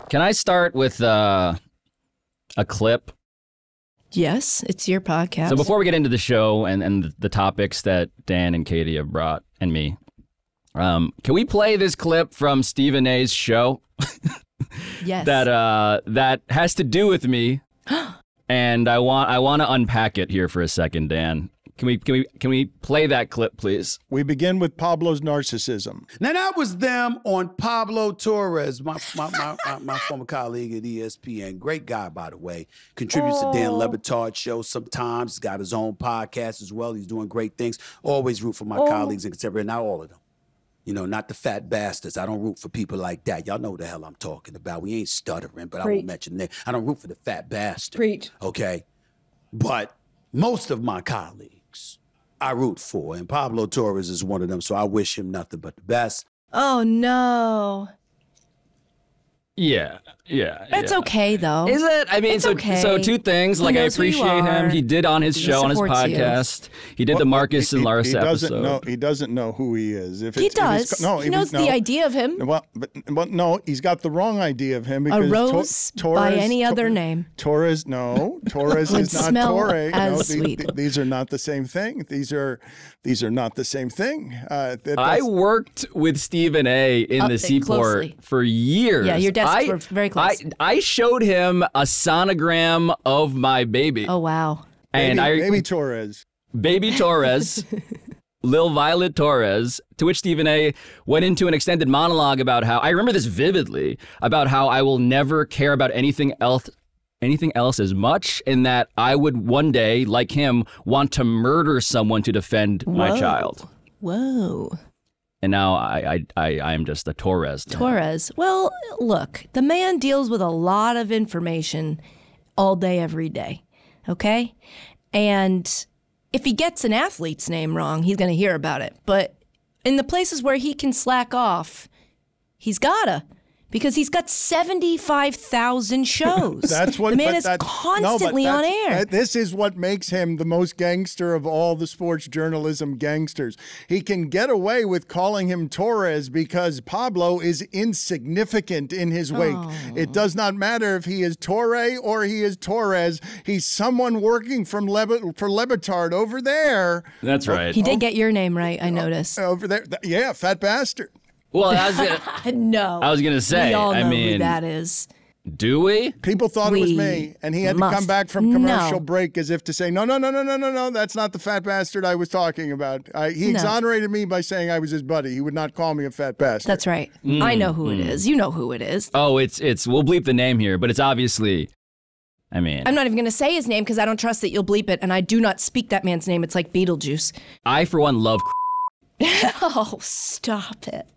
Can I start with a clip? Yes, it's your podcast. So before we get into the show and the topics that Dan and Katie have brought and me, can we play this clip from Stephen A's show? Yes. That has to do with me, and I want to unpack it here for a second, Dan. Can we play that clip, please? We begin with Pablo's narcissism. Now that was them on Pablo Torres, my former colleague at ESPN. Great guy, by the way. Contributes to Dan Le Batard's show sometimes. He's got his own podcast as well. He's doing great things. Always root for my colleagues and contemporary, not all of them. You know, not the fat bastards. I don't root for people like that. Y'all know the hell I'm talking about. We ain't stuttering, but I won't mention that. I don't root for the fat bastard. Preach. Okay? But most of my colleagues I root for, and Pablo Torres is one of them, so I wish him nothing but the best. Oh, no. Yeah. It's okay, though. Is it? I mean, It's so okay. so two things. He Like, I knows who you appreciate him. are. He did on his He show, on his supports you. podcast. He did the Marcus and Larsa episode. He doesn't know who he is. If He it's- does. no, He knows the idea of him. Well, but no, he's got the wrong idea of him. A Because rose by Torres, any other name. Torres is Would not smell Torre. as sweet. These are not the same thing. These are not the same thing. I worked with Stephen A. in the Seaport closely. for years. Yeah, your desks were very close. I showed him a sonogram of my baby. Oh, wow. And Baby Torres. Baby Torres, Lil Violet Torres, to which Stephen A. went into an extended monologue about how, I remember this vividly, about how I will never care about anything else as much, and that I would one day, like him, want to murder someone to defend my child. Whoa. And now I am just a Torres now. Torres. Well, look, the man deals with a lot of information all day, every day. Okay? And if he gets an athlete's name wrong, he's going to hear about it. But in the places where he can slack off, he's gotta. Because he's got 75,000 shows. That's what the man but is that- constantly no, but on that's- air. This is what makes him the most gangster of all the sports journalism gangsters. He can get away with calling him Torres because Pablo is insignificant in his wake. It does not matter if he is Torre or he is Torres. He's someone working for Le Batard over there. That's right. He did get your name right, I noticed. Over there. Yeah, fat bastard. Well, I No. was gonna say, We all know I mean, who that is. do we? People thought it was We me, and he had to must come back from commercial know. break as if to say, no, that's not the fat bastard I was talking about. He exonerated me by saying I was his buddy. He would not call me a fat bastard. That's right. I know who it is. You know who it is. Oh, it's we'll bleep the name here, but it's obviously, I mean, I'm not even going to say his name because I don't trust that you'll bleep it, and I do not speak that man's name. It's like Beetlejuice. I for one love. Oh, stop it.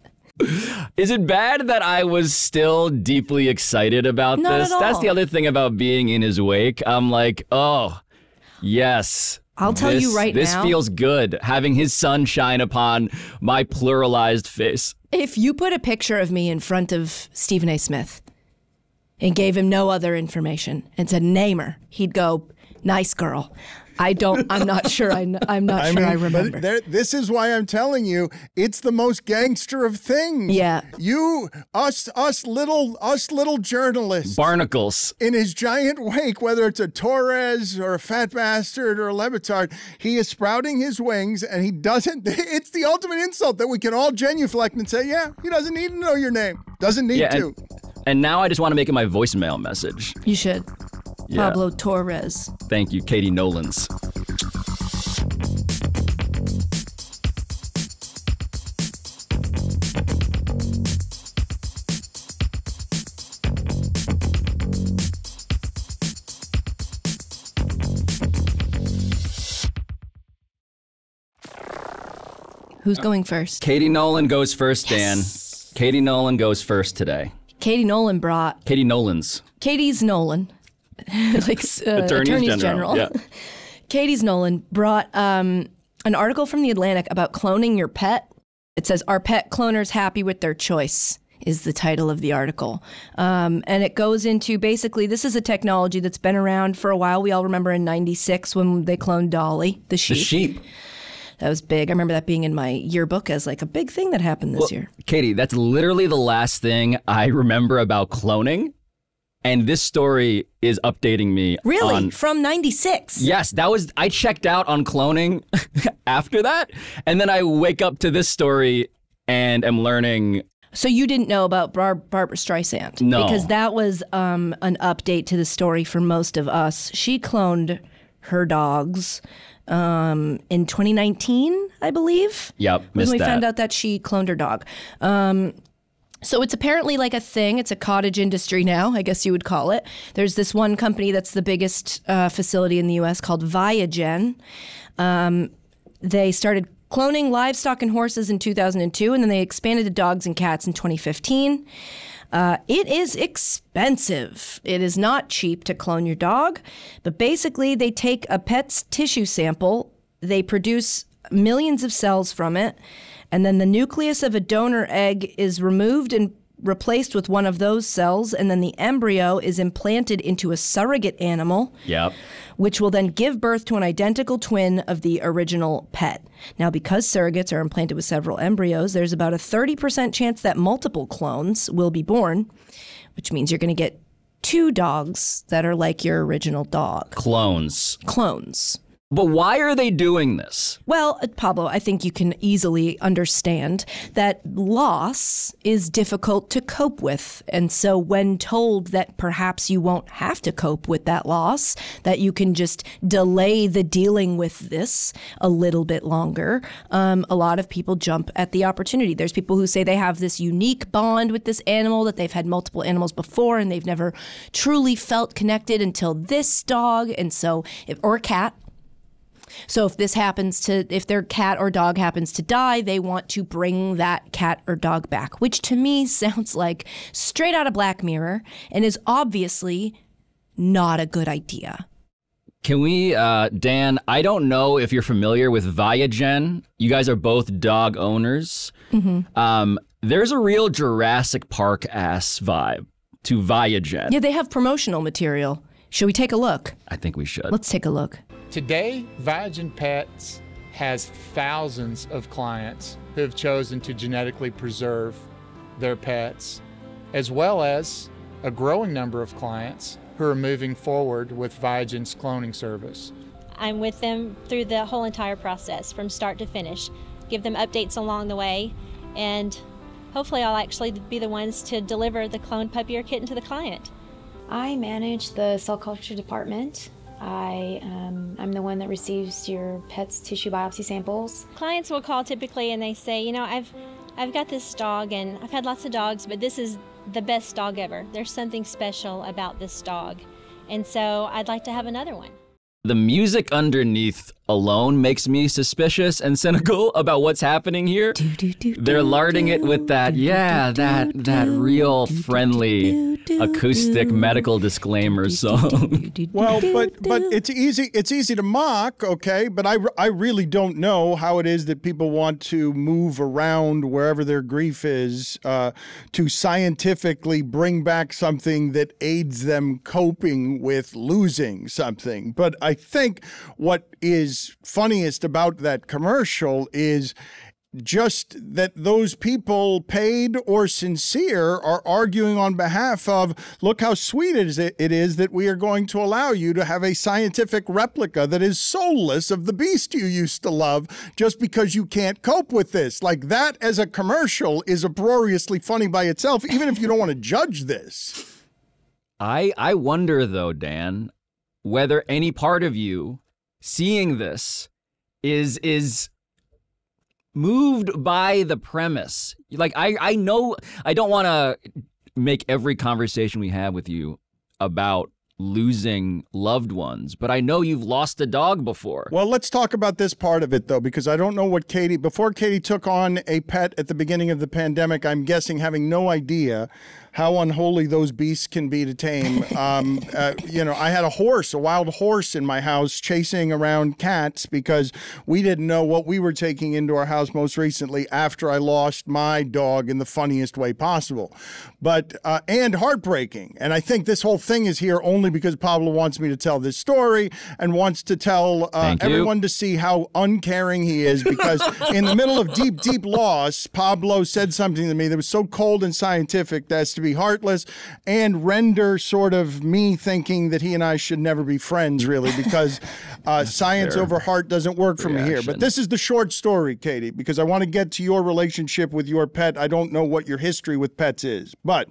Is it bad that I was still deeply excited about Not this? at all. That's the other thing about being in his wake. I'm like, oh, yes. I'll tell you right this now. This feels good, having his sun shine upon my pluralized face. If you put a picture of me in front of Stephen A. Smith and gave him no other information and said, name her, he'd go, nice girl. I'm not sure I remember. But this is why I'm telling you, it's the most gangster of things. Yeah. Us little journalists. Barnacles. In his giant wake, whether it's a Torres or a fat bastard or a Le Batard, he is sprouting his wings, and he doesn't. It's the ultimate insult that we can all genuflect and say, yeah, he doesn't need to know your name. Doesn't need to. And now I just want to make it my voicemail message. You should. Yeah. Pablo Torres. Thank you, Katie Nolans. Who's going first? Katie Nolan goes first, Dan. Katie Nolan goes first today. Katie Nolan brought... Katie Nolans. Katie's Nolan. like Attorneys General. Yeah. Katie's Nolan brought an article from The Atlantic about cloning your pet. It says, "Are pet cloners happy with their choice?" is the title of the article. And it goes into basically, this is a technology that's been around for a while. We all remember in 96 when they cloned Dolly, the sheep. The sheep. That was big. I remember that being in my yearbook as like a big thing that happened this year. Katie, that's literally the last thing I remember about cloning. And this story is updating me. Really? From 96? Yes, I checked out on cloning after that. And then I wake up to this story and am learning. So you didn't know about Barbara Streisand? No. Because that was an update to the story for most of us. She cloned her dogs in 2019, I believe. Yep, missed when we that. found out that she cloned her dog. So it's apparently like a thing. It's a cottage industry now, I guess you would call it. There's this one company that's the biggest facility in the U.S. called Viagen. They started cloning livestock and horses in 2002, and then they expanded to dogs and cats in 2015. It is expensive. It is not cheap to clone your dog, but basically they take a pet's tissue sample, they produce millions of cells from it, and then the nucleus of a donor egg is removed and replaced with one of those cells, and then the embryo is implanted into a surrogate animal, Yep. which will then give birth to an identical twin of the original pet. Now, because surrogates are implanted with several embryos, there's about a 30% chance that multiple clones will be born, which means you're going to get 2 dogs that are like your original dog. Clones. But why are they doing this? Well, Pablo, I think you can easily understand that loss is difficult to cope with. And so when told that perhaps you won't have to cope with that loss, that you can just delay the dealing with this a little bit longer, a lot of people jump at the opportunity. There's people who say they have this unique bond with this animal, that they've had multiple animals before and they've never truly felt connected until this dog. And so, or a cat. So if their cat or dog happens to die, they want to bring that cat or dog back, which to me sounds like straight out of Black Mirror and is obviously not a good idea. Can we, Dan, I don't know if you're familiar with Viagen. You guys are both dog owners. Mm-hmm. There's a real Jurassic Park-ass vibe to Viagen. Yeah, they have promotional material. Should we take a look? I think we should. Let's take a look. Today, Viagen Pets has thousands of clients who have chosen to genetically preserve their pets, as well as a growing number of clients who are moving forward with Viagen's cloning service. I'm with them through the whole entire process, from start to finish, give them updates along the way, and hopefully I'll actually be the ones to deliver the cloned puppy or kitten to the client. I manage the cell culture department. I'm the one that receives your pet's tissue biopsy samples. Clients will call typically and they say, you know, I've got this dog and I've had lots of dogs, but this is the best dog ever. There's something special about this dog. And so I'd like to have another one. The music underneath alone makes me suspicious and cynical about what's happening here. They're larding it with that real friendly acoustic medical disclaimer song. Well, but it's easy to mock, okay? But I really don't know how it is that people want to move around wherever their grief is to scientifically bring back something that aids them coping with losing something. But I think what is funniest about that commercial is just that those people, paid or sincere, are arguing on behalf of, look how sweet it is that we are going to allow you to have a scientific replica that is soulless of the beast you used to love just because you can't cope with this. Like, that as a commercial is uproariously funny by itself, even if you don't want to judge this. I wonder, though, Dan, whether any part of you seeing this is moved by the premise. Like, I know I don't want to make every conversation we have with you about losing loved ones, but I know you've lost a dog before. Well, let's talk about this part of it, though, because I don't know what before Katie took on a pet at the beginning of the pandemic, I'm guessing, having no idea how unholy those beasts can be to tame. I had a wild horse in my house chasing around cats because we didn't know what we were taking into our house most recently after I lost my dog in the funniest way possible. But, and heartbreaking. And I think this whole thing is here only because Pablo wants me to tell this story and wants to tell everyone to see how uncaring he is, because in the middle of deep, deep loss, Pablo said something to me that was so cold and scientific as to to be heartless and render sort of me thinking that he and I should never be friends, really, because science over heart doesn't work for me here. But this is the short story, Katie, because I want to get to your relationship with your pet. I don't know what your history with pets is, but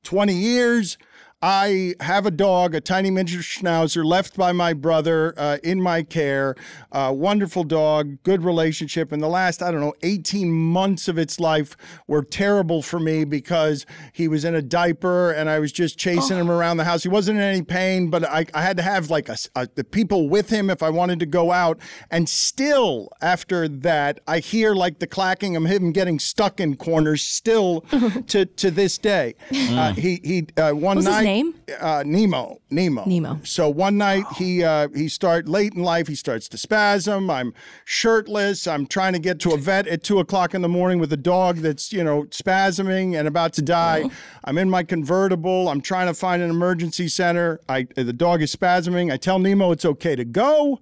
20 years. I have a dog, a tiny miniature schnauzer, left by my brother in my care. Wonderful dog, good relationship. And the last, 18 months of its life were terrible for me because he was in a diaper and I was just chasing him around the house. He wasn't in any pain, but I had to have like the people with him if I wanted to go out. And still, after that, I hear like the clacking of him getting stuck in corners still to this day. One What's night. His name? Nemo. So one night he late in life, he starts to spasm. I'm shirtless. I'm trying to get to a vet at 2:00 in the morning with a dog that's, spasming and about to die. I'm in my convertible. I'm trying to find an emergency center. The dog is spasming. I tell Nemo it's okay to go.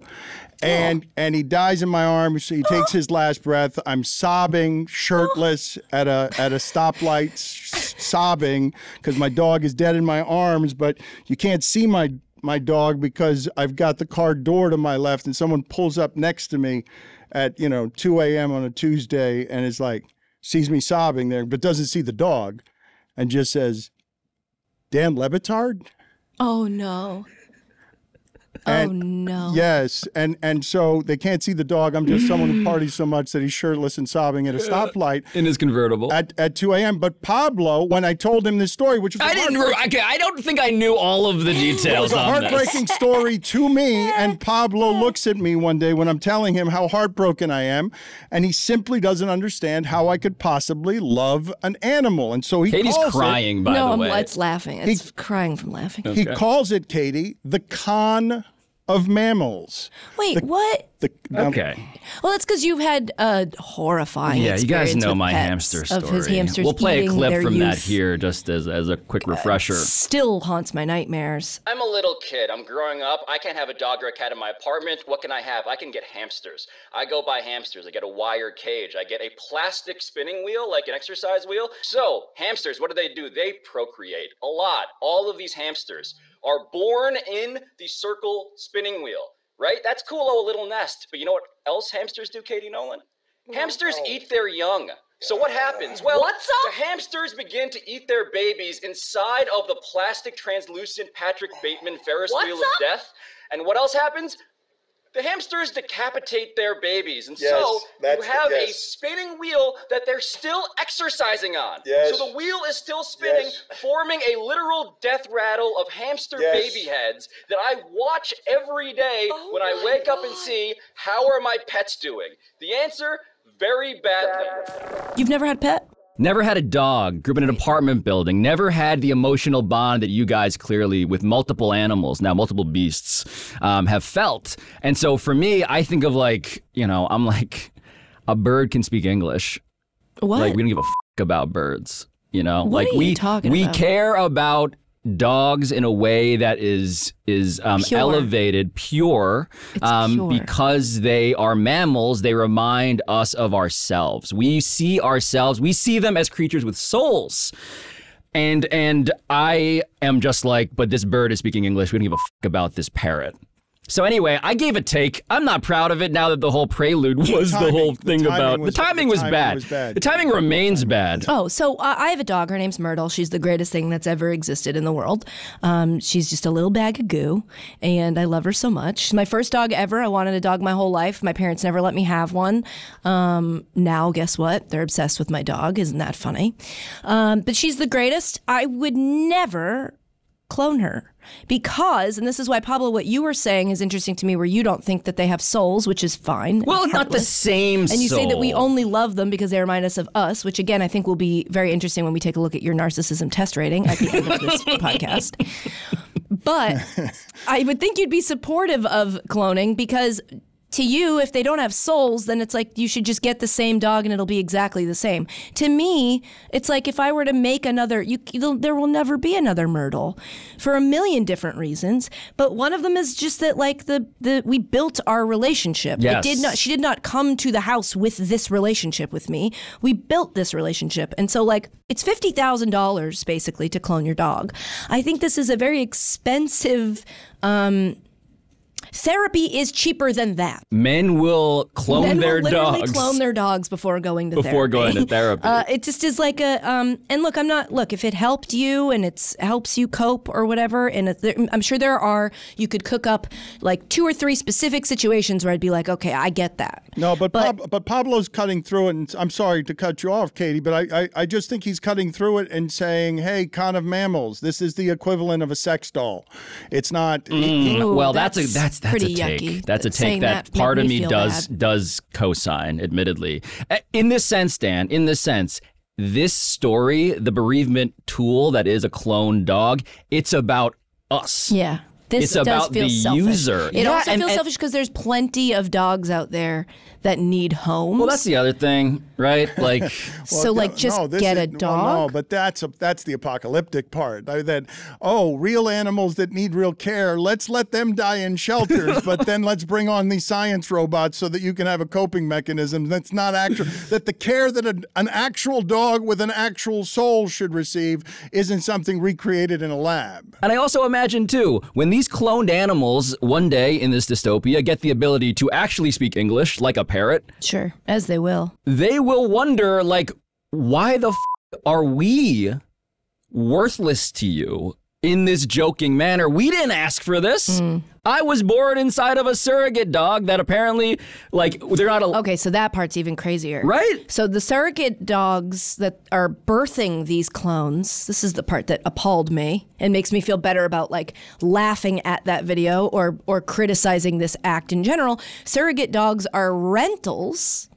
And he dies in my arms. So he takes his last breath. I'm sobbing, shirtless at a stoplight, sobbing because my dog is dead in my arms. But you can't see my dog because I've got the car door to my left, and someone pulls up next to me at 2 a.m. on a Tuesday and is like, sees me sobbing there, but doesn't see the dog, and just says, "Dan Le Batard?" Oh no. No. Yes, and so they can't see the dog. I'm just someone who parties so much that he's shirtless and sobbing at a stoplight in his convertible at 2 a.m. But Pablo, when I told him this story, which was I don't think I knew all of the details. It was a heartbreaking story to me. And Pablo looks at me one day when I'm telling him how heartbroken I am, and he simply doesn't understand how I could possibly love an animal. And so Katie's crying. By the way, no, it's laughing. It's crying from laughing. He calls it, Katie, the con of mammals. Wait, what? Okay. Well, that's because you've had a horrifying experience. Yeah, you guys know with my pets, hamster story. Of his hamsters. We'll play a clip from youth. that here just as a quick refresher. Still haunts my nightmares. I'm a little kid. I'm growing up. I can't have a dog or a cat in my apartment. What can I have? I can get hamsters. I go buy hamsters. I get a wire cage. I get a plastic spinning wheel, like an exercise wheel. So, hamsters, what do? They procreate a lot. All of these hamsters are born in the circle spinning wheel, right? That's cool, a little nest. But you know what else hamsters do, Katie Nolan? Hamsters eat their young. So what happens? Well, the hamsters begin to eat their babies inside of the plastic translucent Patrick Bateman Ferris wheel of death. And what else happens? The hamsters decapitate their babies, and so you have a spinning wheel that they're still exercising on. So the wheel is still spinning, forming a literal death rattle of hamster baby heads that I watch every day when I wake up and see, how are my pets doing? The answer, very badly. You've never had a pet? Never had a dog, grew up in an apartment building, never had the emotional bond that you guys clearly, with multiple animals, now multiple beasts, have felt. And so for me, I think of I'm like, a bird can speak English. What? Like, we don't give a about birds, What like are you talking we about? care about dogs in a way that is pure. elevated, pure, pure, because they are mammals. They remind us of ourselves. We see them as creatures with souls. And I am just like, but this bird is speaking English. We don't give a about this parrot. So anyway, I gave a take. I'm not proud of it now that the whole prelude was the whole thing about... The timing was bad. The timing remains bad. Oh, so I have a dog. Her name's Myrtle. She's the greatest thing that's ever existed in the world. She's just a little bag of goo, and I love her so much. She's my first dog ever. I wanted a dog my whole life. My parents never let me have one. Now, guess what? They're obsessed with my dog. Isn't that funny? But she's the greatest. I would never clone her because, and this is why, Pablo, what you were saying is interesting to me, where you don't think that they have souls, which is fine. Well, not the same soul. And you say that we only love them because they remind us of us, which again, I think will be very interesting when we take a look at your narcissism test rating at the end of this podcast. But I would think you'd be supportive of cloning because to you, if they don't have souls, then it's like you should just get the same dog and it'll be exactly the same. To me, it's like if I were to make another, there will never be another Myrtle for a million different reasons. But one of them is just that, like, we built our relationship. Yes. She did not come to the house with this relationship with me. We built this relationship. And so, like, it's $50,000 basically to clone your dog. I think this is a very expensive therapy is cheaper than that. Men will clone their dogs. Clone their dogs before going to therapy. It just is like a and look, if it helped you and it helps you cope or whatever, and I'm sure you could cook up like 2 or 3 specific situations where I'd be like, okay, I get that. No, but Pablo's cutting through it, and I'm sorry to cut you off, Katie, but I just think he's cutting through it and saying, hey, Con of Mammals, this is the equivalent of a sex doll. It's not. Well, that's pretty a take. yucky. That's a take that part of me does co-sign, admittedly. In this sense, Dan, this story, the bereavement tool that is a clone dog, it's about us. Yeah. It's about the user. It also feels selfish because there's plenty of dogs out there that need homes. Well, that's the other thing, right? Like, get a dog. No, but that's the apocalyptic part. Real animals that need real care. Let's let them die in shelters, but then let's bring on these science robots so that you can have a coping mechanism. That's not actual. That the care that an actual dog with an actual soul should receive isn't something recreated in a lab. And I also imagine too, when these cloned animals one day in this dystopia get the ability to actually speak English like a parrot. Sure, as they will. They will wonder, like, why the are we worthless to you in this joking manner? We didn't ask for this. I was born inside of a surrogate dog that apparently, like, they're not... Okay, so that part's even crazier. Right? So the surrogate dogs that are birthing these clones, this is the part that appalled me and makes me feel better about, like, laughing at that video or criticizing this act in general. Surrogate dogs are rentals.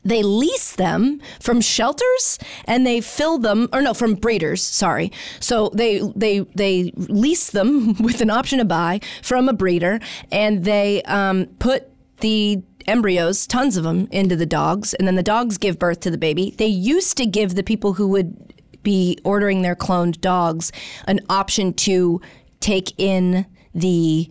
They lease them from shelters and they fill them, from breeders, sorry. So they lease them with an option to buy from a breeder, and they put the embryos, tons of them, into the dogs, and then the dogs give birth to the baby. They used to give the people who would be ordering their cloned dogs an option to take in the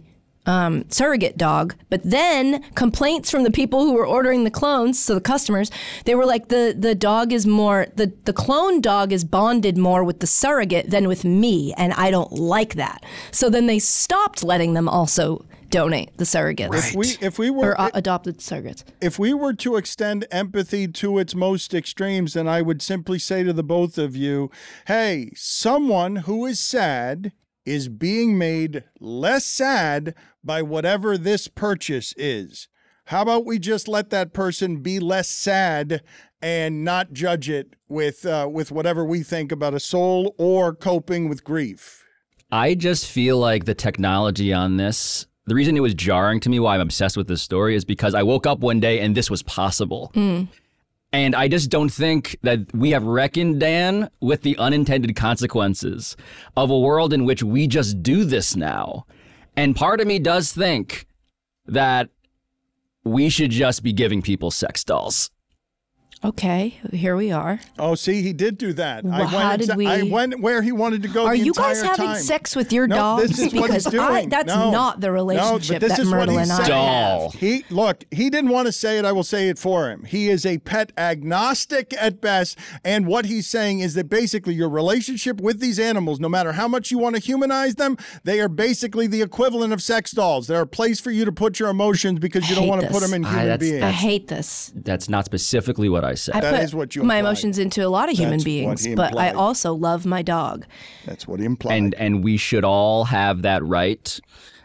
surrogate dog, but then complaints from the people who were ordering the clones, so the customers, they were like, the dog is more, the clone dog is bonded more with the surrogate than with me, and I don't like that. So then they stopped letting them also donate the surrogates. Right. If we were adopted surrogates. If we were to extend empathy to its most extremes, then I would simply say to the both of you, hey, someone who is sad is being made less sad by whatever this purchase is. How about we just let that person be less sad and not judge it with whatever we think about a soul or coping with grief? I just feel like the technology on this, the reason it was jarring to me, why I'm obsessed with this story, is because I woke up one day and this was possible. And I just don't think that we have reckoned, Dan, with the unintended consequences of a world in which we just do this now. And part of me does think that we should just be giving people sex dolls. Okay, here we are. Oh, see, he did do that. Well, I went where he wanted to go. Are the you entire guys having time. sex with your No, dogs? this is what he's doing. That's not the relationship this that is what Myrtle he's and I saying. have. He didn't want to say it. I will say it for him. He is a pet agnostic at best, and what he's saying is that basically your relationship with these animals, no matter how much you want to humanize them, they are basically the equivalent of sex dolls. They're a place for you to put your emotions because you don't want to put them in human beings. I hate this. That's not specifically what I said. That is what you my implied. Emotions into a lot of human beings, but I also love my dog. That's what he implied. And we should all have that right,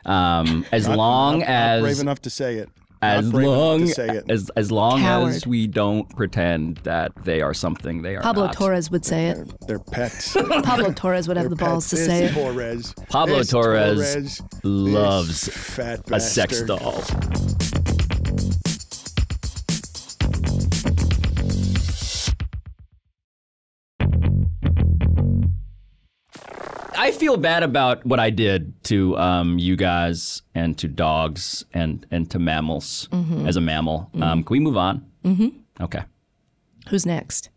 as long as not brave enough to say it. As long as we don't pretend that they are something they are Pablo not. Torres would say it. They're pets. Pablo Torres would have the balls to say it. Torres. Pablo Torres loves fat a sex doll. I feel bad about what I did to you guys and to dogs and to mammals as a mammal. Can we move on? Mm-hmm. Okay. Who's next?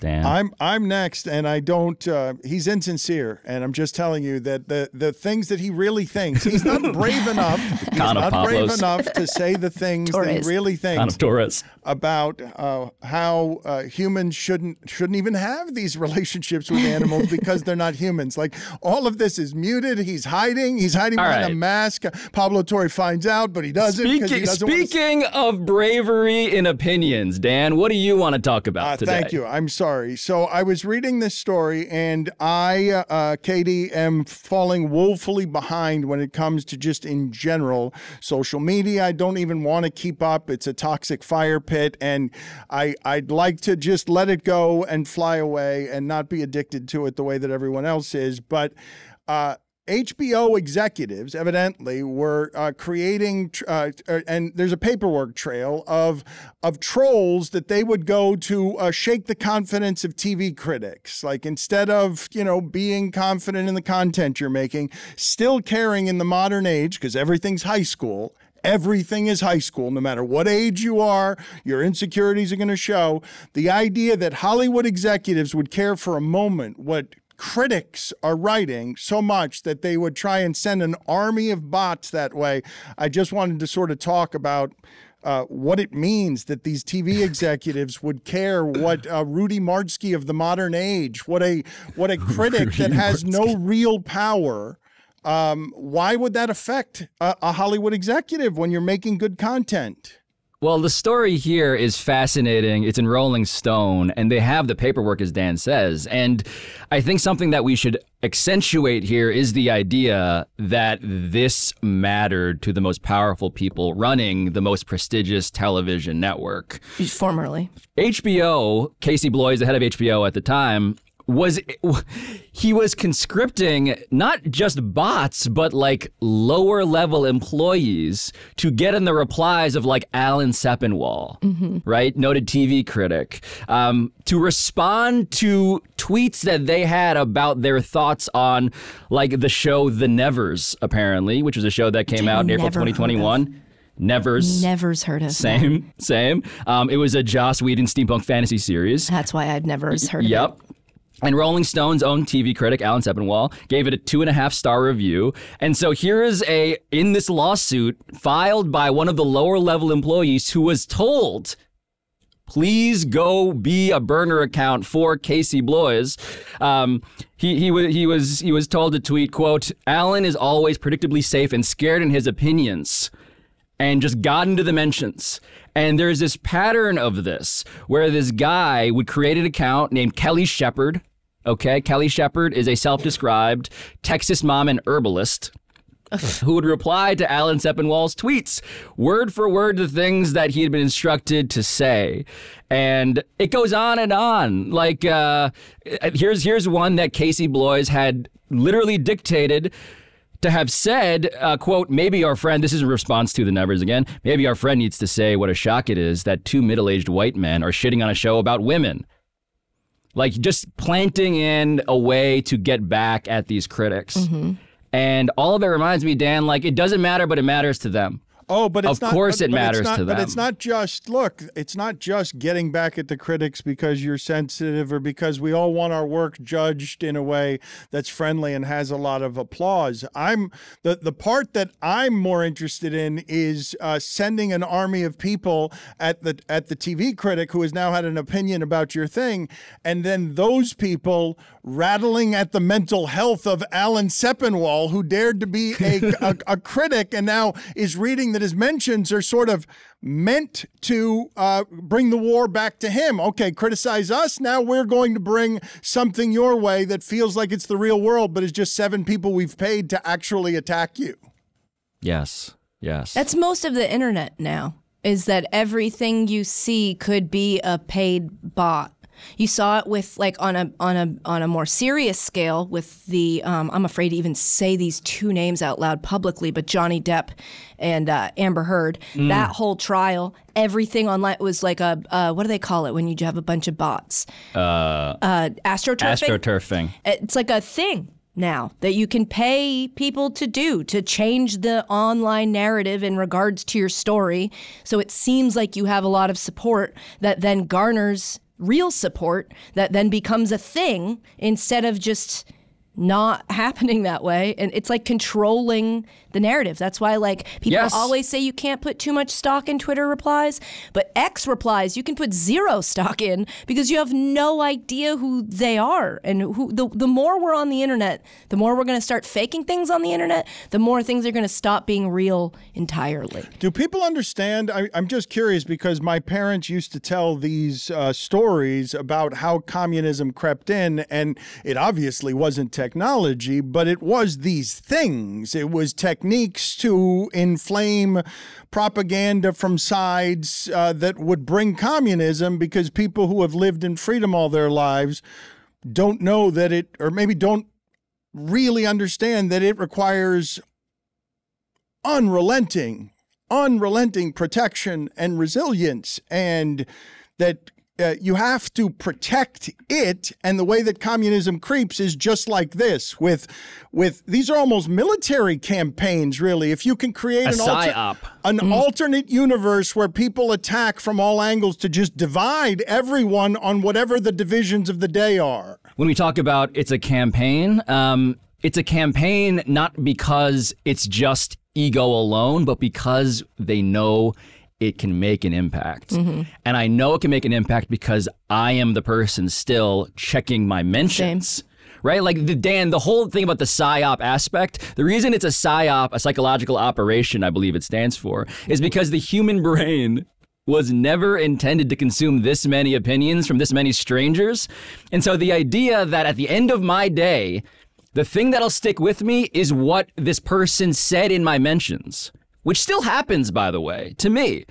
Dan. I'm next, and I don't. He's insincere, and I'm just telling you that the things that he really thinks, he's not brave enough. He's not brave enough to say the things that he really thinks about how humans shouldn't even have these relationships with animals because they're not humans. Like, all of this is muted. He's hiding. He's hiding behind a mask. Pablo Torre finds out, but he doesn't. Speaking of bravery in opinions, Dan, what do you want to talk about today? Thank you. I'm sorry. So I was reading this story, and I, Katie, am falling woefully behind when it comes to just in general social media. I don't even want to keep up. It's a toxic fire pit, and I'd like to just let it go and fly away and not be addicted to it the way that everyone else is. But HBO executives evidently were creating, and there's a paperwork trail of trolls that they would go to shake the confidence of TV critics. Like, instead of, being confident in the content you're making, still caring in the modern age, because everything's high school. Everything is high school, no matter what age you are, your insecurities are going to show. The idea that Hollywood executives would care for a moment what critics are writing so much that they would try and send an army of bots that way. I just wanted to sort of talk about what it means that these TV executives would care what Rudy Martzke of the modern age, what a critic that has no real power. Why would that affect a Hollywood executive when you're making good content? Well, the story here is fascinating. It's in Rolling Stone, and they have the paperwork, as Dan says. And I think something that we should accentuate here is the idea that this mattered to the most powerful people running the most prestigious television network. Formerly. HBO, Casey Bloys, the head of HBO at the time, was conscripting not just bots, but like lower level employees to get in the replies of like Alan Sepinwall, right? Noted TV critic, to respond to tweets that they had about their thoughts on like the show The Nevers, apparently, which was a show that came out in April 2021. Never's heard of. Same. It was a Joss Whedon steampunk fantasy series. That's why I've never heard of it. Yep. And Rolling Stone's own TV critic, Alan Sepinwall, gave it a 2.5-star review. And so here is in this lawsuit filed by one of the lower level employees who was told, please go be a burner account for Casey Bloys. He was told to tweet, quote, Alan is always predictably safe and scared in his opinions. And just got into the mentions. And there's this pattern of this where this guy would create an account named Kelly Shepard. Okay, Kelly Shepard is a self-described Texas mom and herbalist who would reply to Alan Sepinwall's tweets, word for word the things that he had been instructed to say. And it goes on and on. Like, here's one that Casey Bloys had literally dictated to have said, quote, maybe our friend, this is in response to the Nevers again, maybe our friend needs to say what a shock it is that 2 middle-aged white men are shitting on a show about women. Like, just planting in a way to get back at these critics. And all of it reminds me, Dan, like, it doesn't matter, but it matters to them. Oh, but it's of course it matters to them. But it's not just, look, it's not just getting back at the critics because you're sensitive or because we all want our work judged in a way that's friendly and has a lot of applause. The part that I'm more interested in is sending an army of people at the TV critic who has now had an opinion about your thing, and then those people rattling at the mental health of Alan Sepinwall, who dared to be a critic and now is reading that his mentions are sort of meant to bring the war back to him. Okay, criticize us. Now we're going to bring something your way that feels like it's the real world, but is just 7 people we've paid to actually attack you. Yes. That's most of the internet now, is that everything you see could be a paid bot. You saw it with, like, on a more serious scale with the I'm afraid to even say these 2 names out loud publicly, but Johnny Depp and Amber Heard. That whole trial, everything online was like a what do they call it when you have a bunch of bots? Astroturfing. Astroturfing. It's like a thing. now that you can pay people to change the online narrative in regards to your story. So it seems like you have a lot of support that then garners real support that then becomes a thing instead of just not happening that way. And it's like controlling the narrative. That's why like people always say you can't put too much stock in Twitter replies, but X replies you can put zero stock in because you have no idea who they are. And who the more we're on the internet, the more we're going to start faking things on the internet, the more things are going to stop being real entirely. Do people understand? I'm just curious because my parents used to tell these stories about how communism crept in, and it obviously wasn't technology, but it was these things. It was techniques to inflame propaganda from sides that would bring communism, because people who have lived in freedom all their lives don't know that it, or maybe don't really understand that it requires unrelenting protection and resilience, and that you have to protect it. And the way that communism creeps is just like this with these are almost military campaigns, really. If you can create an alternate universe where people attack from all angles to just divide everyone on whatever the divisions of the day are. When we talk about it's a campaign not because it's just ego alone, but because they know it can make an impact. Mm-hmm. And I know it can make an impact because I am the person still checking my mentions. Same. Right? Like, Dan, the whole thing about the PSYOP aspect, the reason it's a PSYOP, a psychological operation, I believe it stands for, is because the human brain was never intended to consume this many opinions from this many strangers. And so the idea that at the end of my day, the thing that'll stick with me is what this person said in my mentions. Which still happens, by the way, to me.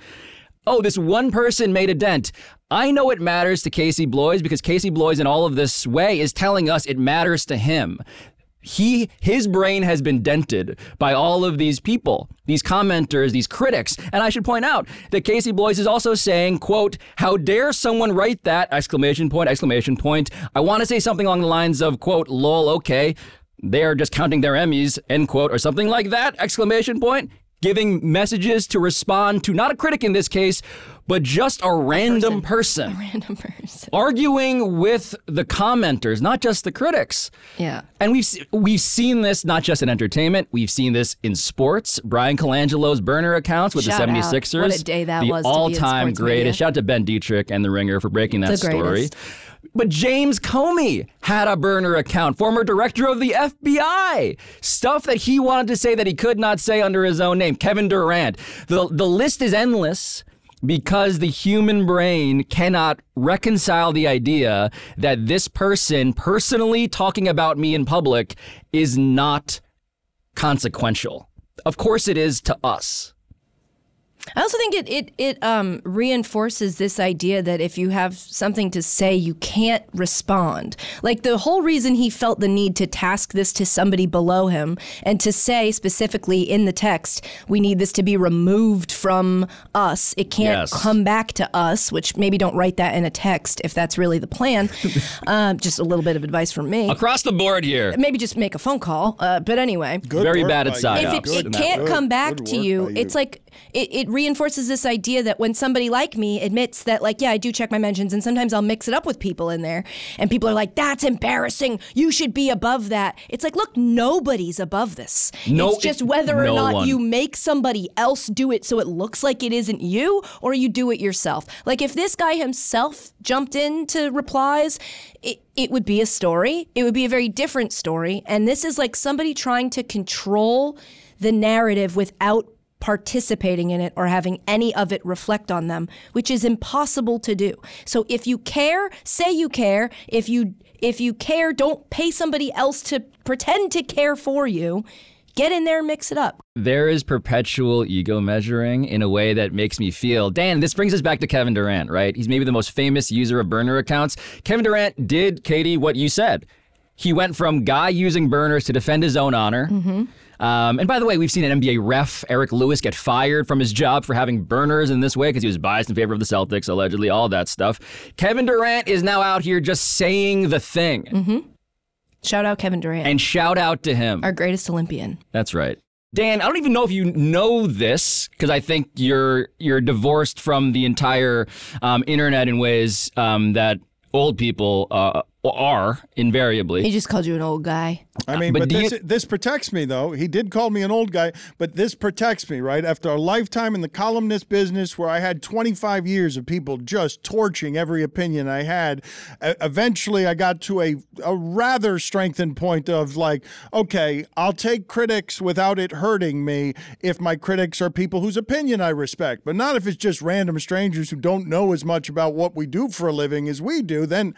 Oh, this one person made a dent. I know it matters to Casey Bloys because Casey Bloys in all of this way is telling us it matters to him. His brain has been dented by all of these people, these commenters, these critics. And I should point out that Casey Bloys is also saying, quote, "How dare someone write that, exclamation point, exclamation point. I want to say something along the lines of, quote, lol, okay, they are just counting their Emmys, end quote, or something like that, exclamation point. Giving messages to respond to not a critic in this case, but just a random person. A random person. Arguing with the commenters, not just the critics. Yeah. And we've seen this not just in entertainment, we've seen this in sports. Brian Colangelo's burner accounts with the 76ers. What a day that was. The all-time greatest. Shout out to Ben Dietrich and The Ringer for breaking that story. But James Comey had a burner account, former director of the FBI. Stuff that he wanted to say that he could not say under his own name. Kevin Durant. The list is endless because the human brain cannot reconcile the idea that this person personally talking about me in public is not consequential. Of course it is to us. I also think it reinforces this idea that if you have something to say, you can't respond. Like the whole reason he felt the need to task this to somebody below him and to say specifically in the text, we need this to be removed from us. It can't come back to us, which maybe don't write that in a text if that's really the plan. Just a little bit of advice from me. Across the board here. Maybe just make a phone call. But anyway. Very bad at PSYOPs. If it can't come back to you, it's like it reinforces this idea that when somebody like me admits that, like, yeah, I do check my mentions and sometimes I'll mix it up with people in there and people are like, that's embarrassing. You should be above that. It's like, look, nobody's above this. It's just whether or not you make somebody else do it so it looks like it isn't you or you do it yourself. Like if this guy himself jumped into replies, it would be a story. It would be a very different story. And this is like somebody trying to control the narrative without participating in it or having any of it reflect on them, which is impossible to do. So if you care, say you care. If you care, don't pay somebody else to pretend to care for you. Get in there and mix it up. There is perpetual ego measuring in a way that makes me feel, Dan, this brings us back to Kevin Durant, right? He's maybe the most famous user of burner accounts. Kevin Durant did, Katie, what you said. He went from guy using burners to defend his own honor. Mm-hmm. And by the way, we've seen an NBA ref, Eric Lewis, get fired from his job for having burners in this way because he was biased in favor of the Celtics, allegedly, all that stuff. Kevin Durant is now out here just saying the thing. Mm-hmm. Shout out Kevin Durant, And shout out to him. our greatest Olympian. That's right. Dan, I don't even know if you know this, because I think you're divorced from the entire internet in ways that old people are invariably. He just called you an old guy. I mean, but this protects me, though. He did call me an old guy, but this protects me, right? After a lifetime in the columnist business where I had 25 years of people just torching every opinion I had, eventually I got to a rather strengthened point of like, okay, I'll take critics without it hurting me if my critics are people whose opinion I respect, but not if it's just random strangers who don't know as much about what we do for a living as we do. Then,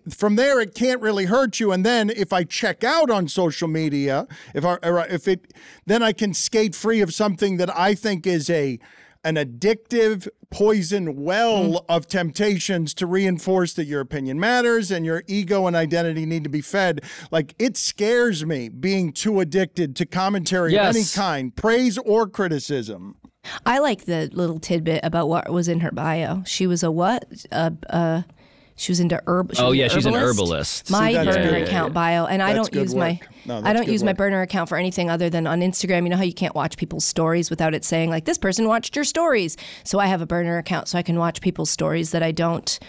from there, it can't really hurt you. And then if I check out on social media, then I can skate free of something that I think is an addictive poison well of temptations to reinforce that your opinion matters and your ego and identity need to be fed. Like, it scares me being too addicted to commentary of any kind, praise or criticism. I like the little tidbit about what was in her bio. She was a what? She was into herb. She's an herbalist. My burner account bio, and I don't use my burner account for anything other than on Instagram. You know how you can't watch people's stories without it saying like, this person watched your stories. So I have a burner account so I can watch people's stories that I don't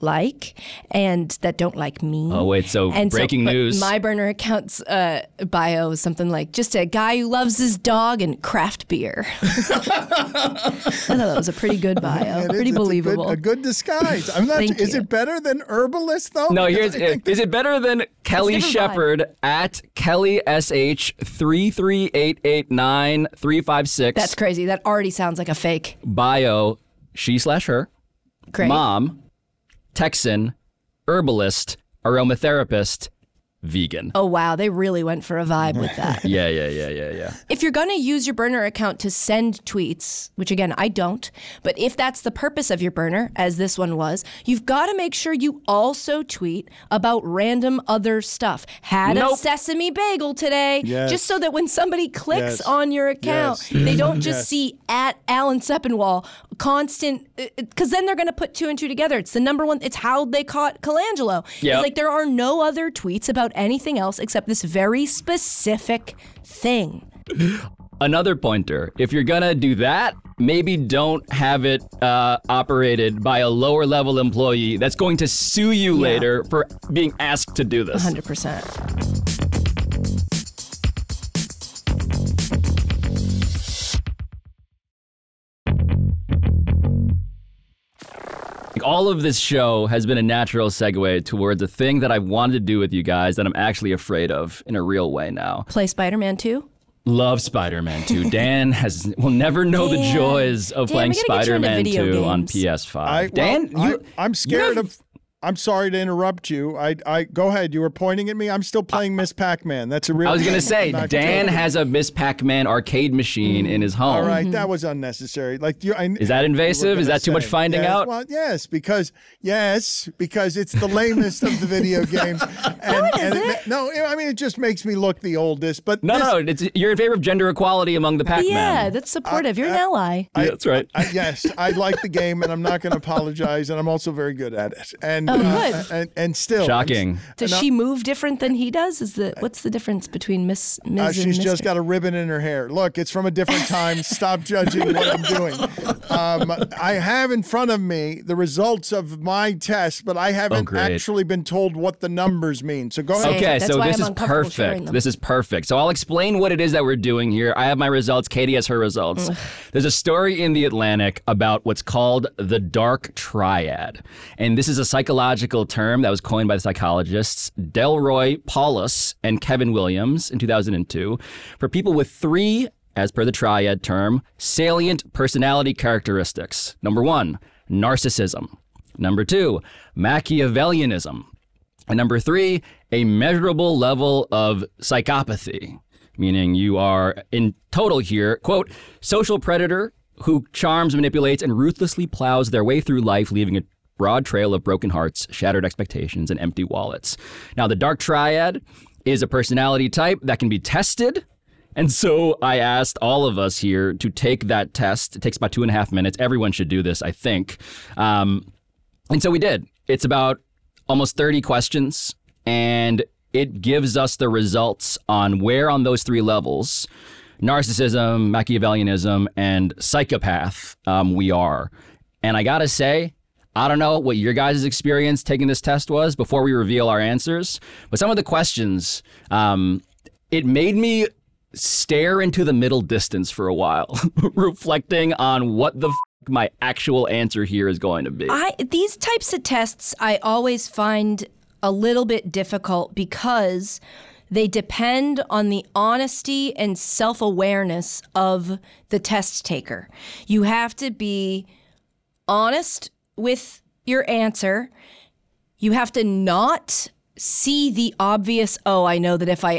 like and that don't like me. Oh wait, breaking news. My burner account's bio is something like, just a guy who loves his dog and craft beer. I thought that was a pretty good bio. Pretty believable. A good disguise. I'm not. Is it better than herbalist though? No, is it better than Kelly Shepard at Kelly SH 33889-356? That's crazy. That already sounds like a fake bio. She/her. Great. Mom. Texan, herbalist, aromatherapist, vegan. Oh, wow. They really went for a vibe with that. Yeah. If you're going to use your burner account to send tweets, which again, I don't, but if that's the purpose of your burner, as this one was, you've got to make sure you also tweet about random other stuff. Had a sesame bagel today, just so that when somebody clicks on your account, they don't just see at Alan Sepinwall constant, because then they're going to put two and two together. It's the number one, it's how they caught Colangelo. Yep. It's like there are no other tweets about anything else except this very specific thing. Another pointer, if you're gonna do that, maybe don't have it operated by a lower level employee that's going to sue you later for being asked to do this. 100%. All of this show has been a natural segue towards a thing that I've wanted to do with you guys that I'm actually afraid of in a real way now. Play Spider-Man 2? Love Spider-Man 2. Dan will never know the joys of playing Spider-Man 2 on PS5. I'm scared of... I'm sorry to interrupt you. I go ahead. You were pointing at me. I'm still playing Miss Pac-Man. That's a real... I was going to say, Dan has a Miss Pac-Man arcade machine in his home. All right, that was unnecessary. Is that invasive? Is that too much finding out? Well, yes, because it's the lamest of the video games. It just makes me look the oldest. But you're in favor of gender equality among the Pac-Man. Yeah, that's supportive. You're an ally. That's right. Yes, I like the game, and I'm not going to apologize, and I'm also very good at it. And good. And still shocking. Does she move different than he does? What's the difference between Ms. and she's Mr.? just got a ribbon in her hair. Look, it's from a different time. Stop judging what I'm doing. I have in front of me the results of my test, but I haven't actually been told what the numbers mean. So go ahead. Okay, so this is perfect. This is perfect. So I'll explain what it is that we're doing here. I have my results. Katie has her results. There's a story in The Atlantic about what's called the dark triad. And this is a psychological term that was coined by the psychologists Delroy Paulus and Kevin Williams in 2002 for people with three, as per the triad term, salient personality characteristics. Number 1, narcissism. Number 2, Machiavellianism. And number 3, a measurable level of psychopathy, meaning you are in total here, quote, social predator who charms, manipulates, and ruthlessly plows their way through life, leaving a broad trail of broken hearts, shattered expectations, and empty wallets. Now, the dark triad is a personality type that can be tested. And so I asked all of us here to take that test. It takes about 2.5 minutes. Everyone should do this, I think. And so we did. It's about almost 30 questions, and it gives us the results on where on those 3 levels, narcissism, Machiavellianism, and psychopath, we are. And I gotta say, I don't know what your guys' experience taking this test was before we reveal our answers, but some of the questions, it made me stare into the middle distance for a while, reflecting on what the my actual answer here is going to be. These types of tests I always find a little bit difficult because they depend on the honesty and self-awareness of the test taker. You have to be honest with your answer. You have to not see the obvious, oh, I know that if I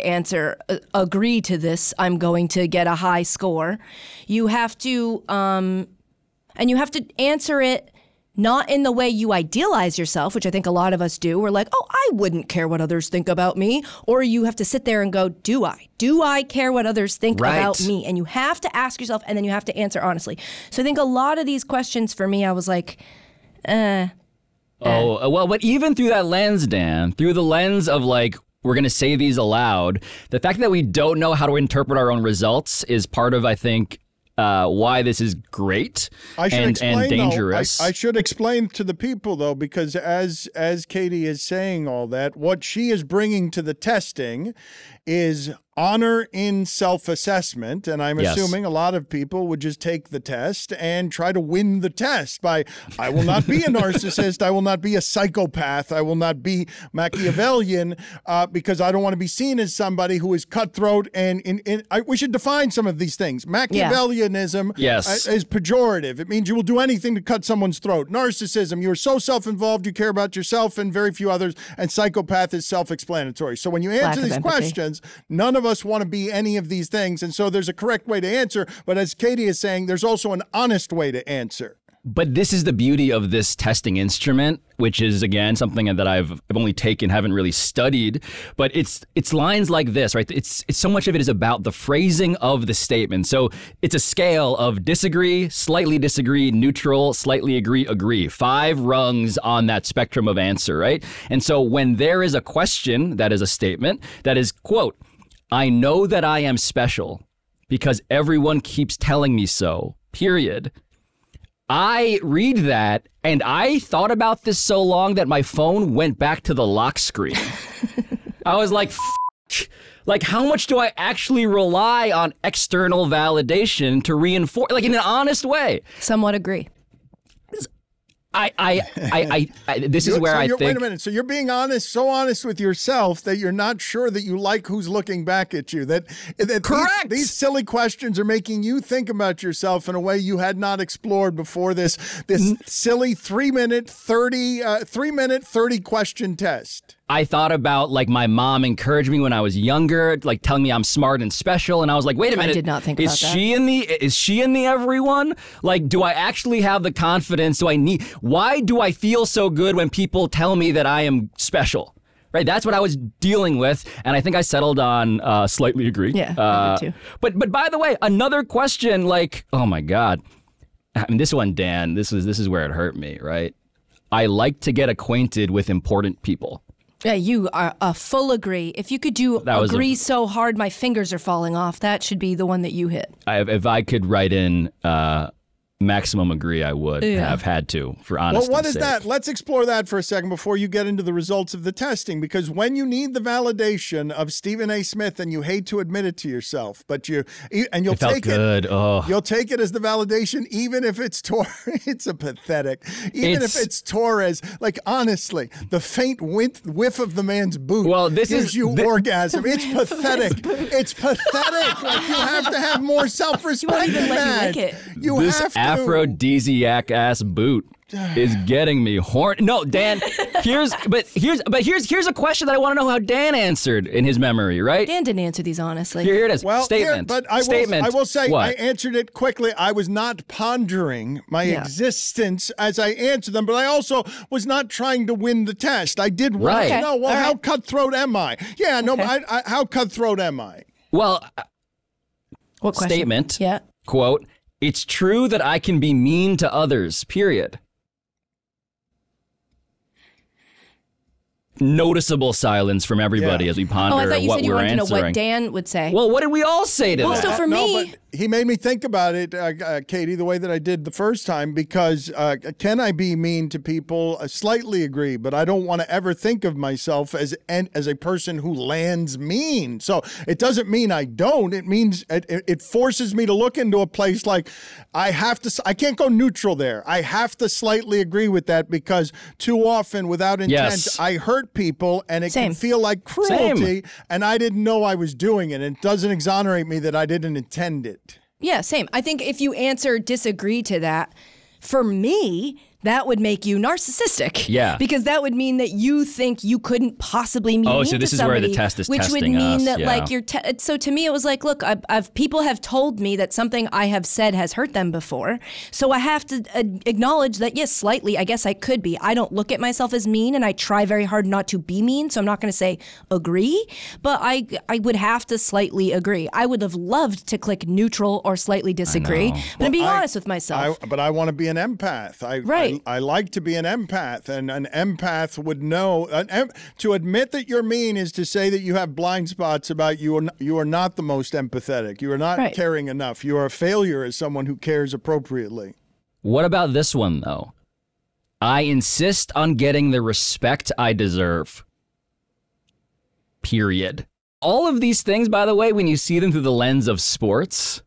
agree to this, I'm going to get a high score. You have to, and you have to answer it not in the way you idealize yourself, which I think a lot of us do. We're like, oh, I wouldn't care what others think about me. Or you have to sit there and go, do I? Do I care what others think about me? And you have to ask yourself, and then you have to answer honestly. So I think a lot of these questions for me, I was like, Oh, well, but even through that lens, Dan, through the lens of like, we're going to say these aloud, the fact that we don't know how to interpret our own results is part of, I think, why this is great and dangerous. I should explain to the people, though, because as Katie is saying all that, what she is bringing to the testing is honor in self-assessment, and I'm assuming a lot of people would just take the test and try to win the test by, I will not be a narcissist, I will not be a psychopath, I will not be Machiavellian, because I don't want to be seen as somebody who is cutthroat, and we should define some of these things. Machiavellianism is pejorative. It means you will do anything to cut someone's throat. Narcissism, you are so self-involved, you care about yourself and very few others, and psychopath is self-explanatory. So when you answer these questions, none of us want to be any of these things. And so there's a correct way to answer. But as Katie is saying, there's also an honest way to answer. But this is the beauty of this testing instrument, which is, again, something that I've only taken, haven't really studied. But it's lines like this, right? It's so much of it is about the phrasing of the statement. So it's a scale of disagree, slightly disagree, neutral, slightly agree, agree. 5 rungs on that spectrum of answer, right? And so when there is a question that is a statement that is, quote, I know that I am special because everyone keeps telling me so, period. I read that, and I thought about this so long that my phone went back to the lock screen. I was like, like, how much do I actually rely on external validation to reinforce, like in an honest way? Somewhat agree. This is where I think. Wait a minute. So you're being honest, so honest with yourself that you're not sure that you like who's looking back at you. That correct. These silly questions are making you think about yourself in a way you had not explored before this silly 3-minute 30 question test. I thought about like my mom encouraged me when I was younger, like telling me I'm smart and special, and I was like, wait a minute, I did not think about that. Is she in the everyone? Like, do I actually have the confidence? Why do I feel so good when people tell me that I am special? Right, that's what I was dealing with, and I think I settled on slightly agree. Yeah, I did too. But by the way, another question, like, oh my God, I mean, this one, Dan, this is where it hurt me. Right, I like to get acquainted with important people. Yeah, you are a full agree. If you could do agree so hard my fingers are falling off, that should be the one that you hit. If I could write in maximum agree, I would have had to, for honesty. Well, what is sake. that? Let's explore that for a second before you get into the results of the testing, because when you need the validation of Stephen A. Smith, and you hate to admit it to yourself, but you'll take it. Oh. You'll take it as the validation, even if it's it's a pathetic. Even if it's Torres, like honestly, the faint whiff of the man's boot gives you orgasm. It's pathetic. It's pathetic. Like you have to have more self-respect. You won't even than let that. you lick it. You have to. Aphrodisiac ass boot is getting me horny. No, Dan. Here's a question that I want to know how Dan answered in his memory. Right? Dan didn't answer these honestly. Here it is. Well, statement. But I will say I answered it quickly. I was not pondering my existence as I answered them, but I also was not trying to win the test. I did want to know. Well, how cutthroat am I? Yeah, no. But how cutthroat am I? Well, what question? Statement. Yeah. Quote. It's true that I can be mean to others, period. noticeable silence from everybody as we ponder I thought you what said you we're wanted answering. to know what Dan would say. Well, what did we all say to that? So for No, me, but he made me think about it, Katie, the way that I did the first time, because can I be mean to people? I slightly agree, but I don't want to ever think of myself as a person who lands mean. So it doesn't mean I don't. It means it forces me to look into a place like I can't go neutral there. I have to slightly agree with that because too often without intent, I hurt people and it can feel like cruelty and I didn't know I was doing it. It doesn't exonerate me that I didn't intend it. Yeah, same. I think if you answer disagree to that, for me, that would make you narcissistic. Yeah. Because that would mean that you think you couldn't possibly mean so this is where the test is which testing would mean us, that yeah. like you're so to me it was like, look, people have told me that something I have said has hurt them before. So I have to acknowledge that yes, slightly, I guess I could be. I don't look at myself as mean and I try very hard not to be mean, so I'm not going to say agree, but I would have to slightly agree. I would have loved to click neutral or slightly disagree, but I'm being honest with myself. But I want to be an empath. I like to be an empath, and an empath would know. To admit that you're mean is to say that you have blind spots about you. You are not the most empathetic. You are not caring enough. You are a failure as someone who cares appropriately. What about this one, though? I insist on getting the respect I deserve. Period. All of these things, by the way, when you see them through the lens of sports,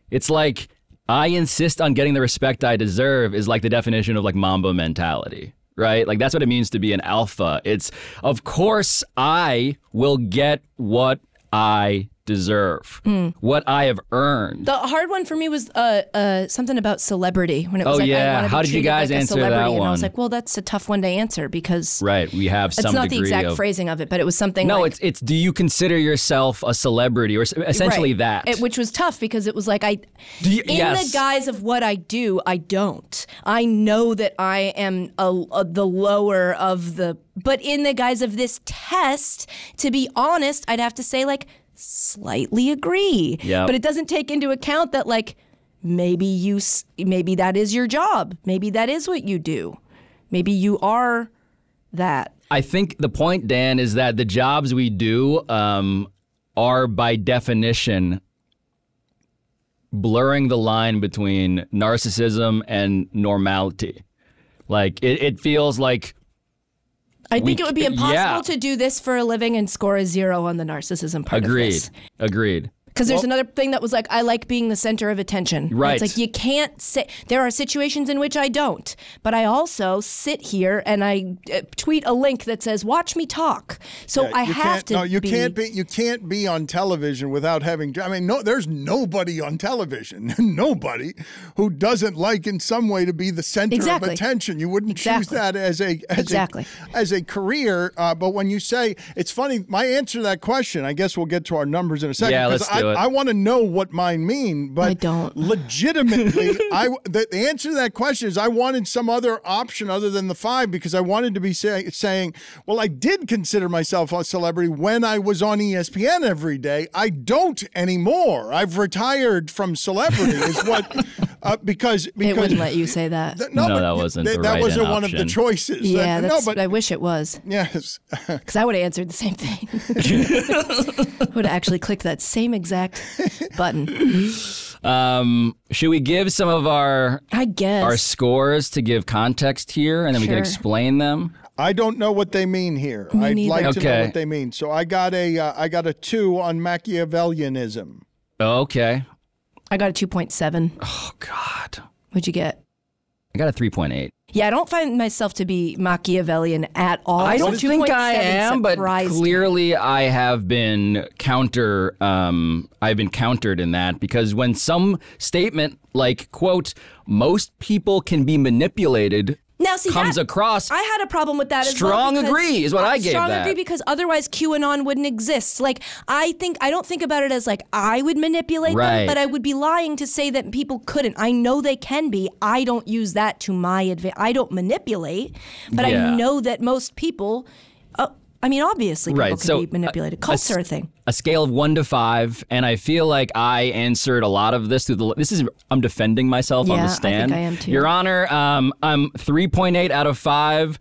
it's like, I insist on getting the respect I deserve is like the definition of like Mamba mentality, right? Like that's what it means to be an alpha. It's, of course, I will get what I deserve, what I have earned. The hard one for me was something about celebrity. When it was like, I want to be how did you treated guys like a answer celebrity, that and one? I was like, well, that's a tough one to answer because we have some it's not the degree exact of phrasing of it, but it was something. No, like, it's do you consider yourself a celebrity or essentially that? Which was tough because it was like yes. the guise of what I do, I don't. I know that I am the lower of the, but in the guise of this test, to be honest, I'd have to say like slightly agree. Yep. But it doesn't take into account that like maybe that is your job. Maybe that is what you do. Maybe you are that. I think the point, Dan, is that the jobs we do are by definition blurring the line between narcissism and normality. Like it feels like I think it would be impossible to do this for a living and score a 0 on the narcissism part of this. Agreed. Because there's another thing that was like, I like being the center of attention. Right. It's like you can't say, there are situations in which I don't, but I also sit here and I tweet a link that says, watch me talk. So I have to you can't be on television without having, there's nobody on television, nobody who doesn't like in some way to be the center of attention. You wouldn't choose that as a career. But when you say, it's funny, my answer to that question, I guess we'll get to our numbers in a second. Yeah, let's do it. I want to know what mine mean, but I don't. Legitimately, the answer to that question is I wanted some other option other than the 5 because I wanted to be saying, well, I did consider myself a celebrity when I was on ESPN every day. I don't anymore. I've retired from celebrity is what, because it wouldn't let you say that. No, that wasn't the right That wasn't one option. of the choices. Yeah, but I wish it was. Yes. Because I would have answered the same thing. Would have actually clicked that same exact button. Should we give some of our scores to give context here, and then we can explain them? I don't know what they mean here. Me I'd neither. like to know what they mean. So I got a 2 on Machiavellianism. Okay. I got a 2.7. Oh God. What'd you get? I got a 3.8. Yeah, I don't find myself to be Machiavellian at all. I don't think I am, but surprised clearly I have been countered in that because when some statement like, quote, most people can be manipulated comes across. I had a problem with that as well. Strong agree is what I gave strong that. agree because otherwise QAnon wouldn't exist. Like I don't think about it as like I would manipulate them, but I would be lying to say that people couldn't. I know they can be. I don't use that to my advantage. I don't manipulate, but I know that most people. Obviously people can be manipulated. Cults are a thing. a scale of 1 to 5, and I feel like I answered a lot of this through I'm defending myself on the stand. I think I am too. Your Honor, I'm 3.8 out of 5.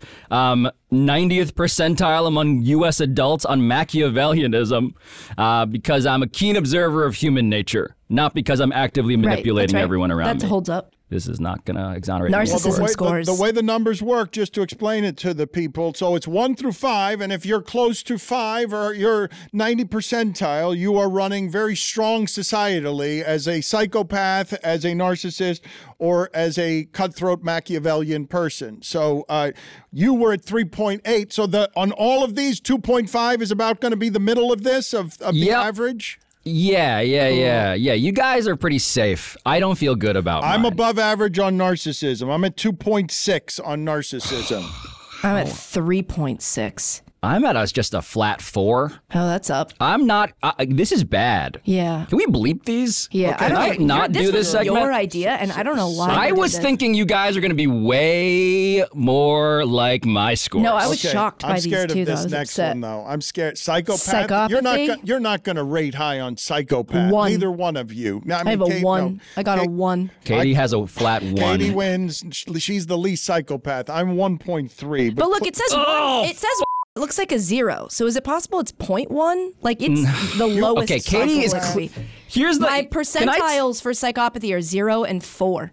90th percentile among U.S. adults on Machiavellianism because I'm a keen observer of human nature, not because I'm actively manipulating everyone around me. That holds up. This is not going to exonerate Narcissism me. scores. The way the numbers work, just to explain it to the people, so it's 1 through 5, and if you're close to 5 or you're 90 percentile, you are running very strong societally as a psychopath, as a narcissist, or as a cutthroat Machiavellian person. So you were at 3.8. So on all of these, 2.5 is about going to be the middle of this, of the average? Yeah. You guys are pretty safe. I don't feel good about mine. I'm above average on narcissism. I'm at 2.6 on narcissism. I'm at 3.6. I'm at just a flat 4. Oh, that's up. I'm not. This is bad. Yeah. Can we bleep these? Yeah. Okay. Can I not do this segment? This was your idea, and I don't know why. I was thinking you guys are going to be way more like my scores. No, I was shocked by these two. I'm scared of this I was next upset. one, though. I'm scared. Psychopath. Psychopathy? You're not going to rate high on psychopath. 1. Neither one of you. Now, I have a 1. I got a 1. Katie has a flat 1. Katie wins. She's the least psychopath. I'm 1.3. But look, it says 1. It says it looks like a 0. So is it possible it's 0.1? Like it's the lowest. Okay, Katie is. Here's my percentiles for psychopathy are 0 and 4.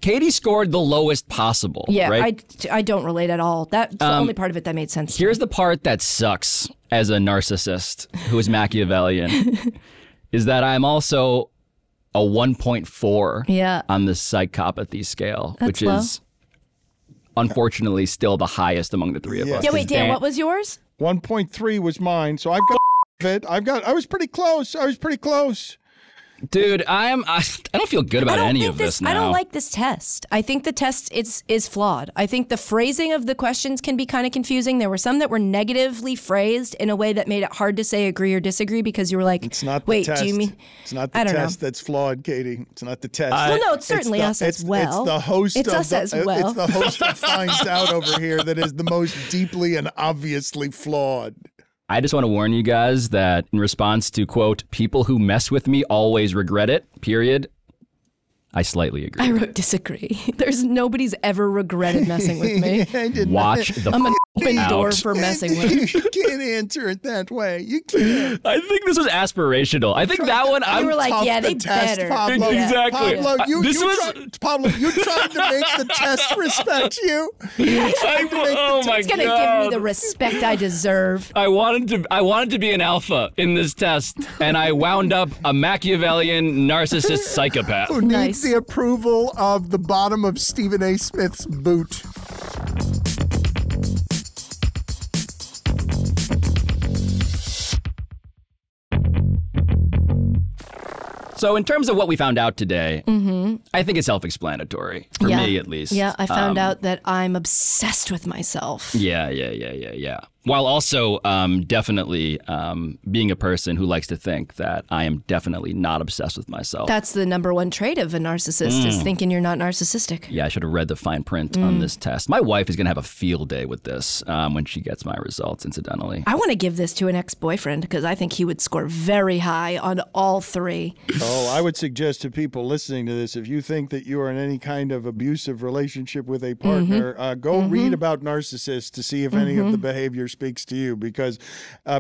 Katie scored the lowest possible. Yeah, right? I don't relate at all. That's the only part of it that made sense. Here's the part that sucks as a narcissist who is Machiavellian, is that I'm also a 1.4 on the psychopathy scale, which is unfortunately still the highest among the three of us. Yeah, wait, Dan, what was yours? 1.3 was mine, so I've got it. I was pretty close. Dude, I don't feel good about any of this now. I don't like this test. I think the test is flawed. I think the phrasing of the questions can be kind of confusing. There were some that were negatively phrased in a way that made it hard to say agree or disagree because you were like, it's not the wait, test. do you mean? It's not the test that's flawed, Katie. It's not the test. Well, no, it's certainly us as well. It's the host. It's us as well. It's the host that finds out over here that is the most deeply and obviously flawed. I just want to warn you guys that in response to, quote, people who mess with me always regret it, period, I slightly agree. I wrote disagree. Nobody's ever regretted messing with me. Watch the I'm an open out. Door for messing with. You can't answer it that way. You can't. I think this was aspirational. I think that one. You were like, yeah, they test, better. Pablo. Exactly. Pablo, you tried to make the test respect you. Oh my It's gonna give me the respect I deserve. I wanted to be an alpha in this test, and I wound up a Machiavellian narcissist psychopath. Who needs the approval of the bottom of Stephen A. Smith's boot. So in terms of what we found out today, I think it's self-explanatory, for me at least. Yeah, I found out that I'm obsessed with myself. Yeah. While also definitely being a person who likes to think that I am definitely not obsessed with myself. That's the number one trait of a narcissist is thinking you're not narcissistic. Yeah, I should have read the fine print on this test. My wife is going to have a field day with this when she gets my results, incidentally. I want to give this to an ex-boyfriend because I think he would score very high on all 3. Oh, I would suggest to people listening to this, if you think that you are in any kind of abusive relationship with a partner, go read about narcissists to see if any of the behavior speaks to you, because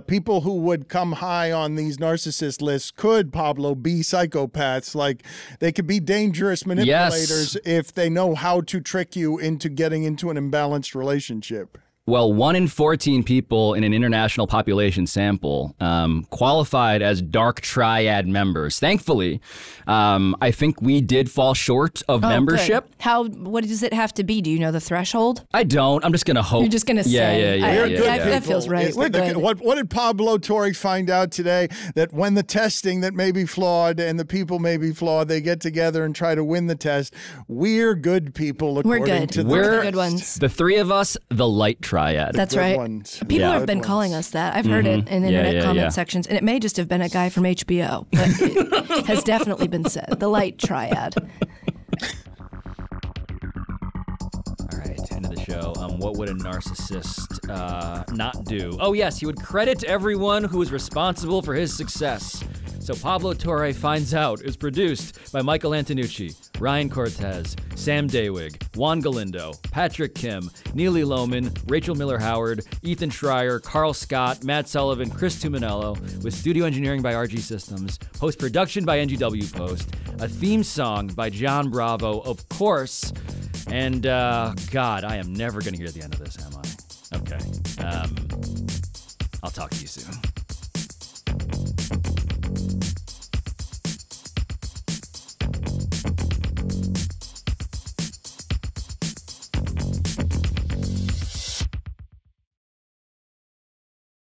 people who would come high on these narcissist lists could, Pablo, be psychopaths. Like, they could be dangerous manipulators if they know how to trick you into getting into an imbalanced relationship. Well, 1 in 14 people in an international population sample qualified as dark triad members. Thankfully, I think we did fall short of membership. Good. What does it have to be? Do you know the threshold? I don't. I'm just going to hope. You're just going to say. Yeah. That feels right. We're good. What did Pablo Torre find out today? That when the testing that may be flawed and the people may be flawed, they get together and try to win the test. We're good people, according to the We're the good ones. The 3 of us, the light triad. That's right. People have been calling us that. I've heard it in internet comment sections, and it may just have been a guy from HBO, but it has definitely been said. The light triad. All right, end of the show. show. What would a narcissist not do? Oh, yes, he would credit everyone who is responsible for his success. So Pablo Torre Finds Out is produced by Michael Antonucci, Ryan Cortez, Sam Daywig, Juan Galindo, Patrick Kim, Neely Lohman, Rachel Miller-Howard, Ethan Schreier, Carl Scott, Matt Sullivan, Chris Tuminello, with studio engineering by RG Systems, post-production by NGW Post, a theme song by John Bravo, of course, and, God, I am never going to hear the end of this, am I? Okay. I'll talk to you soon.